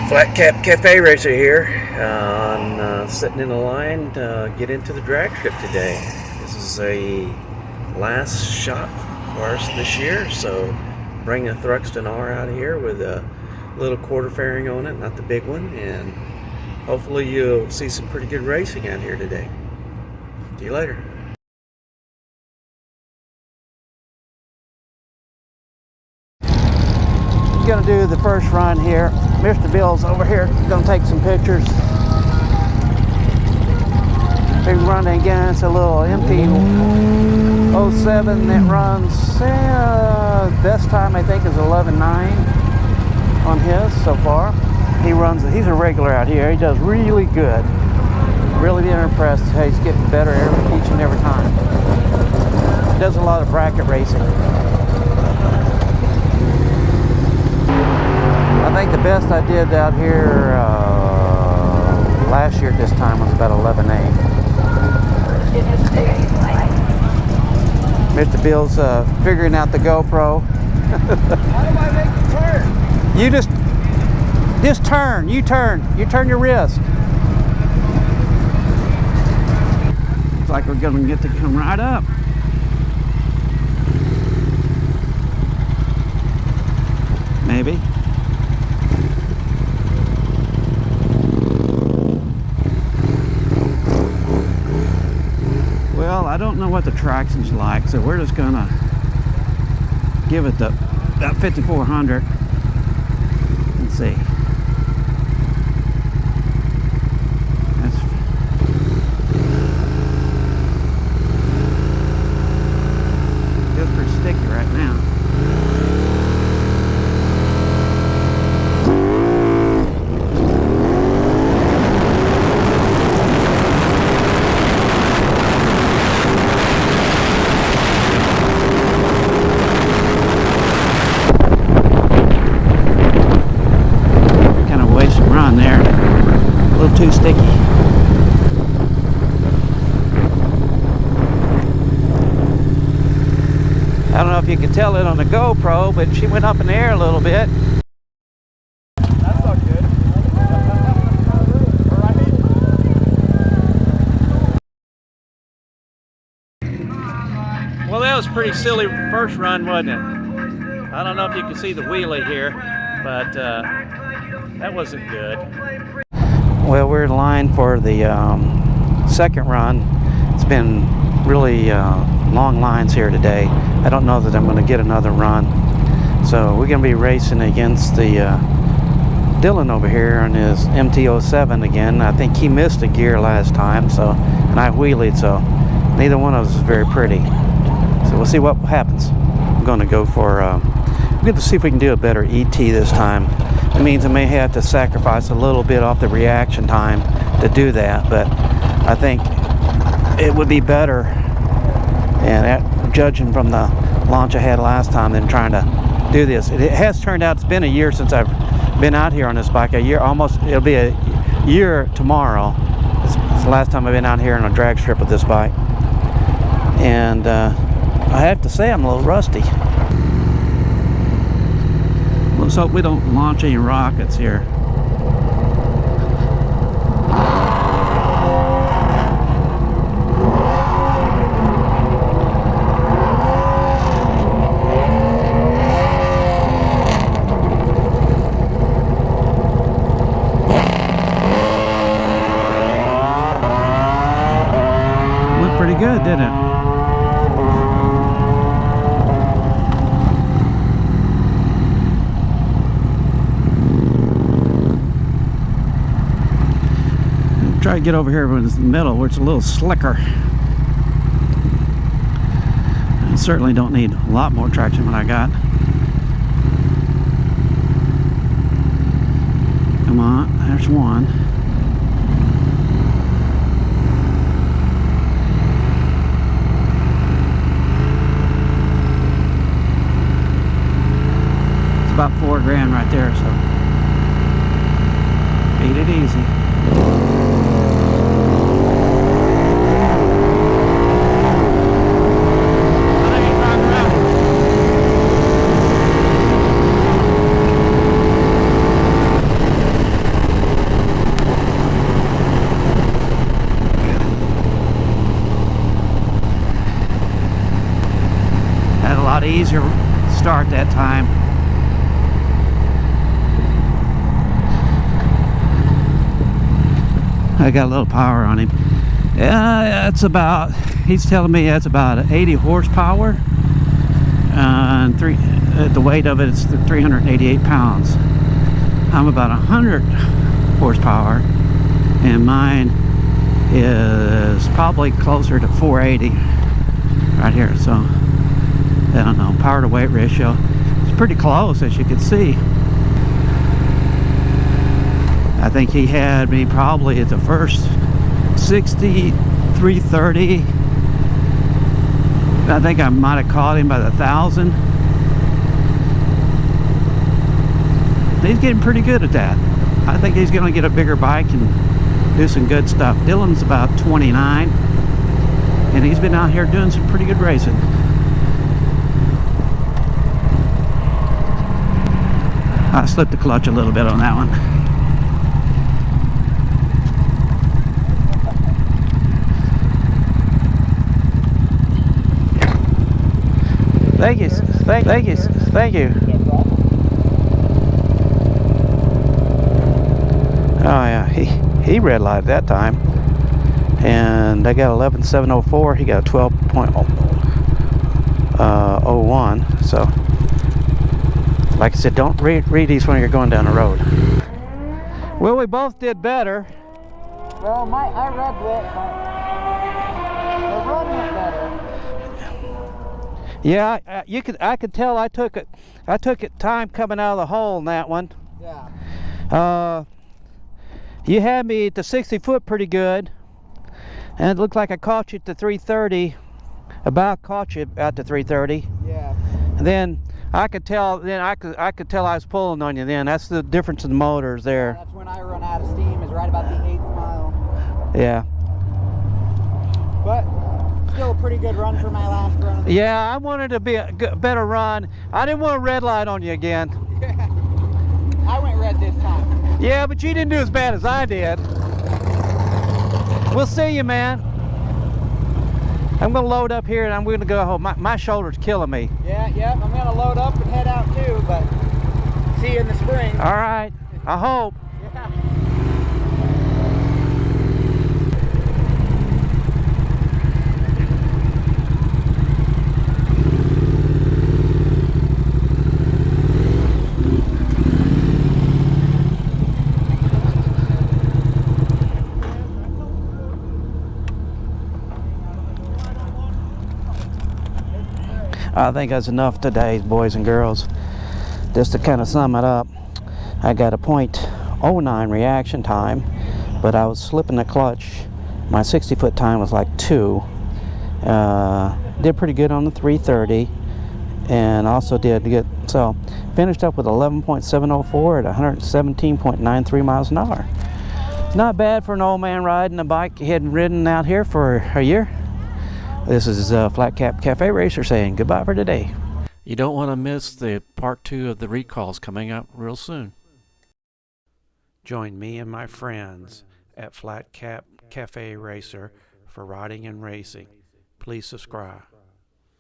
Flat Cap Cafe Racer here, sitting in a line to get into the drag strip today. This is a last shot for us this year, so bring a Thruxton R out here with a little quarter fairing on it, not the big one, and hopefully you'll see some pretty good racing out here today. See you later. Going to do the first run here. Mr. Bill's over here going to take some pictures. Big run against a little MT-07 that runs, best time I think is 11.9 on his so far. He's a regular out here. He does really good. Really been impressed how he's getting better each and every time. He does a lot of bracket racing. I think the best I did out here last year at this time was about 11.8. Mr. Bill's figuring out the GoPro. How do I make the turn? You just turn. You turn your wrist. Looks like we're going to get to come right up. Maybe. Well, I don't know what the traction's like, so we're just gonna give it about 5,400 and see. Feels pretty sticky right now. Too sticky. I don't know if you can tell it on the GoPro, but she went up in the air a little bit. That's not good. Well, that was a pretty silly first run, wasn't it? I don't know if you can see the wheelie here, but that wasn't good. Well, we're in line for the second run. It's been really long lines here today. I don't know that I'm going to get another run. So we're going to be racing against the Dylan over here on his MT-07 again. I think he missed a gear last time, and I wheelied, so neither one of us is very pretty. So we'll see what happens. I'm going to go for, we're going to see if we can do a better ET this time. It means I may have to sacrifice a little bit off the reaction time to do that, but I think it would be better, and judging from the launch I had last time, than trying to do this. It has turned out, it's been a year since I've been out here on this bike. It'll be a year tomorrow. It's the last time I've been out here on a drag strip with this bike. And I have to say I'm a little rusty. Let's hope we don't launch any rockets here. Looked pretty good, didn't it? Try to get over here in the middle where it's a little slicker. I certainly don't need a lot more traction than I got. Come on, there's one. It's about $4 right there, so beat it easy. lot easier start that time. I got a little power on him. Yeah, it's about, he's telling me that's about 80 horsepower. And the weight of it is 388 pounds. I'm about 100 horsepower, and mine is probably closer to 480 right here. So I don't know, power to weight ratio, it's pretty close, as you can see. I think he had me probably at the first 60, 330. I think I might have caught him by the 1,000. He's getting pretty good at that. I think he's going to get a bigger bike and do some good stuff. Dylan's about 29, and he's been out here doing some pretty good racing. I slipped the clutch a little bit on that one. Thank you, thank you. Oh yeah, he red lighted that time, and I got 11.704. He got 12.01. So, like I said, don't read these when you're going down the road. Well, we both did better. Well, I read it, but the run went better. Yeah, I could tell I took it time coming out of the hole in that one. Yeah. You had me at the 60 foot pretty good, and it looked like I caught you at the 330. About caught you at the 330. Yeah. And then I could tell I was pulling on you. Then that's the difference in the motors there. That's when I run out of steam, is right about the 8th mile. Yeah. But still a pretty good run for my last run. Yeah, I wanted to be a better run. I didn't want a red light on you again. Yeah. I went red this time. Yeah, but you didn't do as bad as I did. We'll see you, man. I'm gonna load up here and I'm gonna go home. My shoulder's killing me. Yeah, I'm gonna load up and head out too, but see you in the spring. All right, I hope. Yeah. I think that's enough today, boys and girls. Just to kind of sum it up, I got a .09 reaction time, but I was slipping the clutch. My 60 foot time was like 2. Did pretty good on the 330, and also did good. So finished up with 11.704 at 117.93 miles an hour. Not bad for an old man riding a bike he hadn't ridden out here for a year. This is Flat Cap Cafe Racer saying goodbye for today. You don't want to miss the part 2 of the recalls coming up real soon. Join me and my friends at Flat Cap Cafe Racer for riding and racing. Please subscribe.